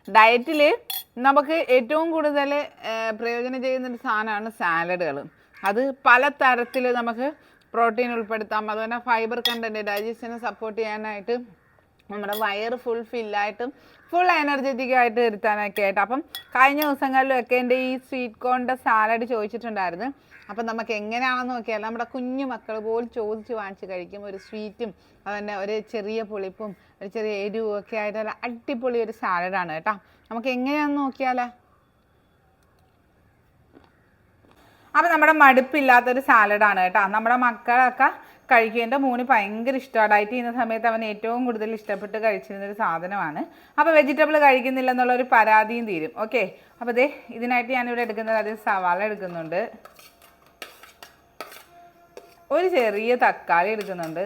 ഡയറ്റിൽ നമുക്ക് ഏറ്റവും കൂടുതൽ പ്രയോജനം ചെയ്യുന്നൊരു സാധനമാണ് സാലഡുകൾ. അത് പല തരത്തിൽ നമുക്ക് പ്രോട്ടീൻ ഉൾപ്പെടുത്താം. അതുപോലെ ഫൈബർ കണ്ടൻറ്റ് ഡൈജഷനെ സപ്പോർട്ട് ചെയ്യാനായിട്ട്, നമ്മുടെ വയറ് ഫില്ലായിട്ടും ഫുൾ എനർജറ്റിക് ആയിട്ട് ഇരുത്താനൊക്കെ ആയിട്ട്. അപ്പം കഴിഞ്ഞ ദിവസങ്ങളിലൊക്കെ എൻ്റെ ഈ സ്വീറ്റ് കോണിൻ്റെ സാലഡ് ചോദിച്ചിട്ടുണ്ടായിരുന്നു. അപ്പം നമുക്ക് എങ്ങനെയാണെന്ന് നോക്കിയാൽ നമ്മുടെ കുഞ്ഞു മക്കൾ പോലും ചോദിച്ച് വാങ്ങിച്ച് കഴിക്കും. ഒരു സ്വീറ്റും അതുതന്നെ ഒരു ചെറിയ പുളിപ്പും ഒരു ചെറിയ എരിവും ഒക്കെ ആയിട്ട് ഒരു അടിപൊളി ഒരു സാലഡാണ് കേട്ടോ. നമുക്ക് എങ്ങനെയാണെന്ന് നോക്കിയാലോ. അപ്പം നമ്മുടെ മടുപ്പില്ലാത്തൊരു സാലഡാണ് കേട്ടോ. നമ്മുടെ മക്കളൊക്കെ കഴിക്കും. എൻ്റെ മോന് ഭയങ്കര ഇഷ്ടമാണ്. ഡയറ്റ് ചെയ്യുന്ന സമയത്ത് അവൻ ഏറ്റവും കൂടുതൽ ഇഷ്ടപ്പെട്ട് കഴിച്ചിരുന്നൊരു സാധനമാണ്. അപ്പോൾ വെജിറ്റബിൾ കഴിക്കുന്നില്ല എന്നുള്ളൊരു പരാതിയും തീരും. ഓക്കെ, അപ്പോൾ ദേ ഇതിനായിട്ട് ഞാനിവിടെ എടുക്കുന്നത് അത് സവാള എടുക്കുന്നുണ്ട്, ഒരു ചെറിയ തക്കാളി എടുക്കുന്നുണ്ട്,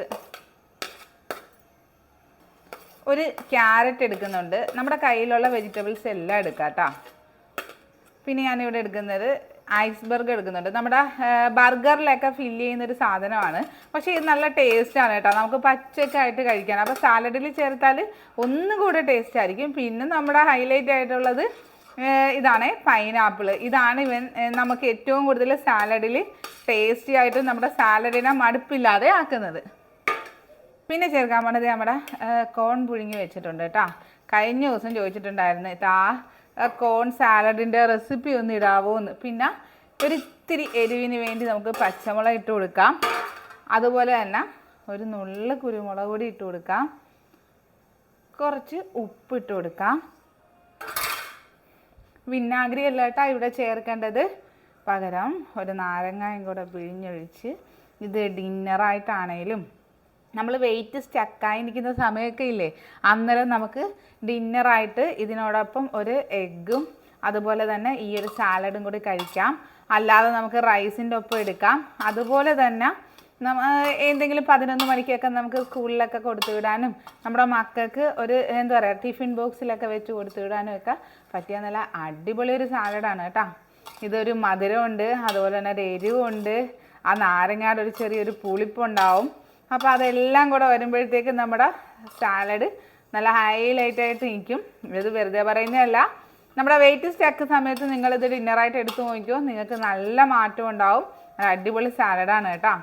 ഒരു ക്യാരറ്റ് എടുക്കുന്നുണ്ട്. നമ്മുടെ കയ്യിലുള്ള വെജിറ്റബിൾസ് എല്ലാം എടുക്കാം കേട്ടോ. പിന്നെ ഞാനിവിടെ എടുക്കുന്നത് ഐസ്ബർഗ് എടുക്കുന്നുണ്ട്. നമ്മുടെ ബർഗറിലൊക്കെ ഫില്ല് ചെയ്യുന്നൊരു സാധനമാണ്. പക്ഷേ ഇത് നല്ല ടേസ്റ്റാണ് കേട്ടോ. നമുക്ക് പച്ചയൊക്കെ ആയിട്ട് കഴിക്കാൻ. അപ്പോൾ സാലഡിൽ ചേർത്താൽ ഒന്നും കൂടെ ടേസ്റ്റ് ആയിരിക്കും. പിന്നെ നമ്മുടെ ഹൈലൈറ്റ് ആയിട്ടുള്ളത് ഇതാണ് പൈനാപ്പിൾ. ഇതാണ് നമുക്ക് ഏറ്റവും കൂടുതൽ സാലഡിൽ ടേസ്റ്റി ആയിട്ട് നമ്മുടെ സാലഡിനെ മടുപ്പില്ലാതെ ആക്കുന്നത്. പിന്നെ ചേർക്കാൻ പോണത് നമ്മുടെ കോൺ പുഴുങ്ങി വെച്ചിട്ടുണ്ട് കേട്ടോ. കഴിഞ്ഞ ദിവസം ചോദിച്ചിട്ടുണ്ടായിരുന്നു കോൺ സാലഡിൻ്റെ റെസിപ്പി ഒന്ന് ഇടാവോ എന്ന്. പിന്നെ ഒരിത്തിരി എരിവിന് വേണ്ടി നമുക്ക് പച്ചമുളക് ഇട്ട് കൊടുക്കാം. അതുപോലെ തന്നെ ഒരു നുള്ള് കുരുമുളക് പൊടി ഇട്ട് കൊടുക്കാം, കുറച്ച് ഉപ്പ് ഇട്ട് കൊടുക്കാം. വിനാഗിരി അല്ല കേട്ടോ ഇവിടെ ചേർക്കേണ്ടത്, പകരം ഒരു നാരങ്ങയും കൂടെ പിഴിഞ്ഞൊഴിച്ച്. ഇത് ഡിന്നറായിട്ടാണേലും നമ്മൾ വെയിറ്റ് സ്റ്റക്കായി നിൽക്കുന്ന സമയമൊക്കെ ഇല്ലേ, അന്നേരം നമുക്ക് ഡിന്നറായിട്ട് ഇതിനോടൊപ്പം ഒരു എഗ്ഗും അതുപോലെ തന്നെ ഈ ഒരു സാലഡും കൂടി കഴിക്കാം. അല്ലാതെ നമുക്ക് റൈസിൻ്റെ ഒപ്പം എടുക്കാം. അതുപോലെ തന്നെ എന്തെങ്കിലും 11 മണിക്കൊക്കെ നമുക്ക് സ്കൂളിലൊക്കെ കൊടുത്തു വിടാനും നമ്മുടെ മക്കൾക്ക് ഒരു എന്താ പറയുക ടിഫിൻ ബോക്സിലൊക്കെ വെച്ച് കൊടുത്തു വിടാനും ഒക്കെ പറ്റിയ നല്ല അടിപൊളി ഒരു സാലഡാണ് കേട്ടോ. ഇതൊരു മധുരമുണ്ട്, അതുപോലെ തന്നെ ഒരു എരിവുണ്ട്, ആ നാരങ്ങയുടെ ഒരു ചെറിയൊരു പുളിപ്പുണ്ടാവും. അപ്പോൾ അതെല്ലാം കൂടെ വരുമ്പോഴത്തേക്ക് നമ്മുടെ സാലഡ് നല്ല ഹൈലൈറ്റായിട്ട് നിൽക്കും. ഇത് വെറുതെ പറയുന്നതല്ല. നമ്മുടെ വെയിറ്റ് സ്റ്റക്ക് സമയത്ത് നിങ്ങളിത് ഡിന്നറായിട്ട് എടുത്ത് നോക്കിയോ, നിങ്ങൾക്ക് നല്ല മാറ്റം ഉണ്ടാവും. അടിപൊളി സാലഡാണ് കേട്ടോ.